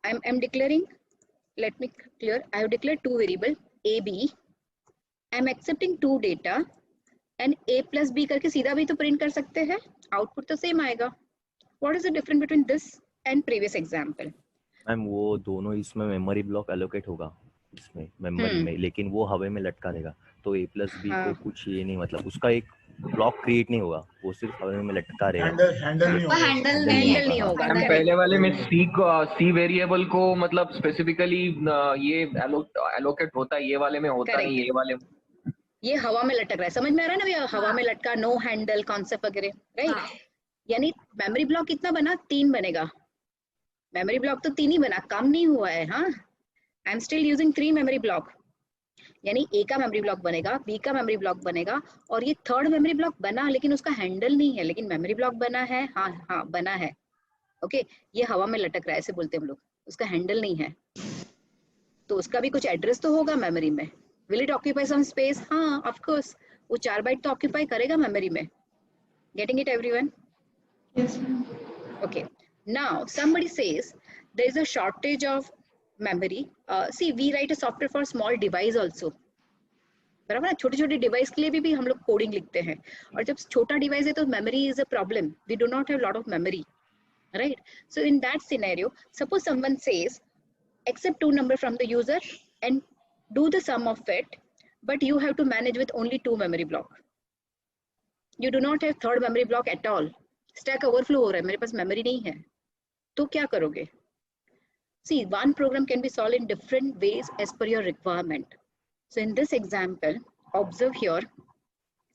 I'm declaring, let me clear, I have declared two variable a b. I'm accepting two data and a plus b करके सीधा भी तो print कर सकते हैं, आउटपुट तो सेम आएगा. What is the difference between this and previous example? Ma'am वो दोनों इसमें मेमोरी ब्लॉक एलोकेट होगा इसमें मेमोरी में, लेकिन वो हवा में लटका रहेगा. तो a प्लस बी को कुछ ये नहीं, मतलब उसका एक ब्लॉक क्रिएट नहीं होगा, वो सिर्फ हवा में लटका रहेगा. हैंडल नहीं होगा. हम पहले वाले में सी वेरिएबल को मतलब स्पेसिफिकली ये एलोकेट होता है, ये वाले में होता नहीं. ये वाले ये हवा में लटक रहा है, समझ में आ रहा है ना भैया? हवा में लटका, नो हैंडल कॉन्सेप्ट वगैरह, राइट? यानी मेमोरी ब्लॉक कितना बना? 3 बनेगा. मेमोरी ब्लॉक तो 3 ही बना, कम नहीं हुआ है. हाँ, I am still using 3 memory block. यानी ए का मेमोरी ब्लॉक बनेगा, बी का मेमोरी ब्लॉक बनेगा, और ये थर्ड मेमोरी ब्लॉक बना लेकिन उसका हैंडल नहीं है, लेकिन मेमोरी ब्लॉक बना है. हाँ बना है. ओके, ये हवा में लटक रहा है ऐसे बोलते हैं हम लोग, उसका हैंडल नहीं है. तो उसका भी कुछ एड्रेस तो होगा मेमोरी में. Will it occupy some space? हाँ, of course. वो 4 बाइट तो ऑक्यूपाई करेगा मेमोरी में. Getting it, everyone? Yes, ma'am. Okay. Now somebody says there is a shortage of memory. See, we write a software for small device also. बराबर ना? छोटे छोटे device के लिए भी हम लोग कोडिंग लिखते हैं, और जब छोटा डिवाइस है तो memory is a problem. We do not have lot of memory, right? So in that scenario, suppose someone says accept 2 number from the user and do the sum of it, but you have to manage with only 2 memory block. You do not have third memory block at all. Stack overflow हो रहा है, मेरे पास memory नहीं है, तो क्या करोगे? See, one program can be solved in different ways as per your requirement. So in this example, observe here,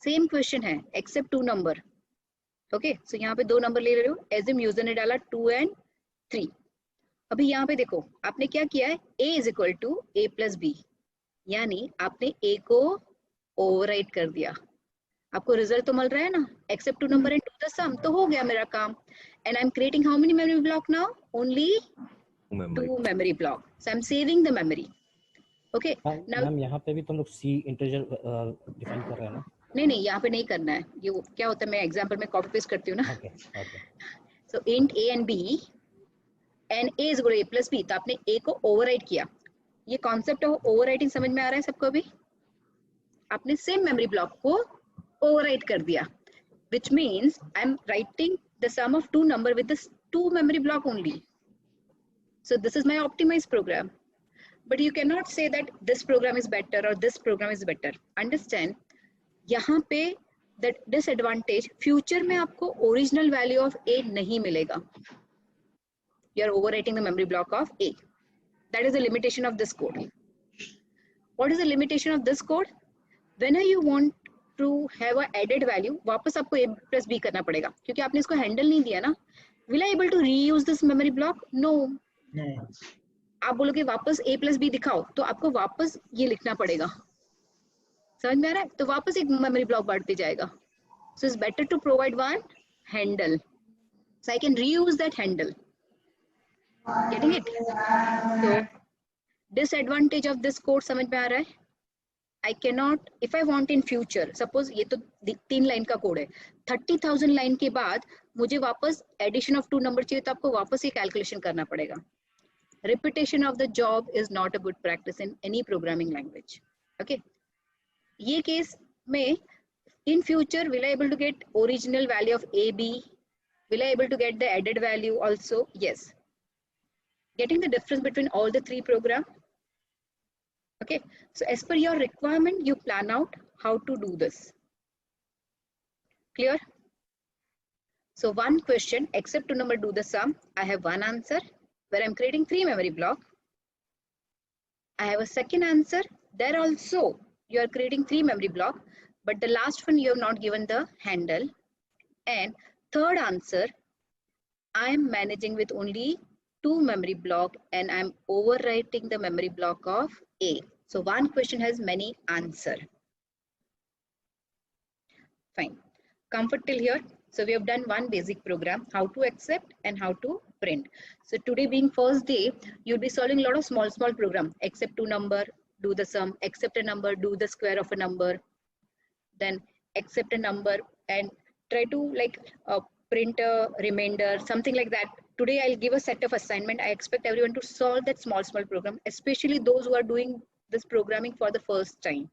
same question है, accept 2 number. Okay, so यहाँ पे 2 number ले रहे हो, assume user ने डाला 2 and 3. अभी यहाँ पे देखो आपने क्या किया है, a is equal to a plus b, यानी आपने a को ओवरराइट कर दिया. आपको रिजल्ट तो मिल रहा है ना, except 2 number and do the sum, तो हो गया मेरा काम. And I am creating how many memory block now? Only 2 memory block. So I am saving the memory. Okay, ma'am यहाँ पे भी तुम लोग c इंटीजर डिफाइन कर रहे हैं ना? नहीं, यहाँ पे नहीं करना है. ये क्या होता है, मैं एग्जांपल में कॉपी पेस्ट करती हूँ ना. So int a and b and a is equal to a plus b, तो आपने a को ओवरराइट किया. ये कॉन्सेप्ट ऑफ ओवरराइटिंग समझ में आ रहा है सबको? भी आपने सेम मेमोरी ब्लॉक को ओवरराइट कर दिया, which means I am writing the sum of 2 number with this 2 memory block only. So this is my optimized program. But you cannot say that this program is better or this program is better. Understand? यहाँ पे that disadvantage, future में आपको original value of A नहीं मिलेगा. You are overwriting the memory block of A. That is the limitation of this code. What is the limitation of this code? Whenever you want to have a added value, वापस आपको a plus b करना पड़ेगा, क्योंकि आपने इसको handle नहीं दिया ना. Will I able to reuse this memory block? No. आप बोलोगे वापस a plus b दिखाओ, तो आपको वापस ये लिखना पड़ेगा. समझ में आ रहा है? तो वापस एक memory block बढ़ते जाएगा. So it's better to provide one handle. So I can reuse that handle. Getting it? So disadvantage of this code समझ में आ रहा है? I cannot, if I want in future, suppose ये तो 3 लाइन का code है, 30,000 लाइन के बाद मुझे वापस addition of 2 नंबर चाहिए, तो आपको वापस ये कैलकुलेशन करना पड़ेगा. Repetition of the job is not a good practice in any programming language. Okay? ये केस में in future will I able to get original value of a b? Will I able to get the added value also? Yes. Getting the difference between all the 3 programs? Okay, so as per your requirement, you plan out how to do this. Clear? So one question, except 2 number do the sum, I have one answer where I'm creating 3 memory block. I have a second answer, there also you are creating 3 memory block, but the last one you have not given the handle. And third answer, I am managing with only 2 memory block and I'm overwriting the memory block of A. So one question has many answer. Fine. Comfort till here. So we have done one basic program, how to accept and how to print. So today being first day, you'll be solving a lot of small program. Accept 2 number, do the sum, accept a number, do the square of a number, then accept a number and try to like print a remainder, something like that. today I'll give a set of assignment. I expect everyone to solve that small program, especially those who are doing this programming for the first time.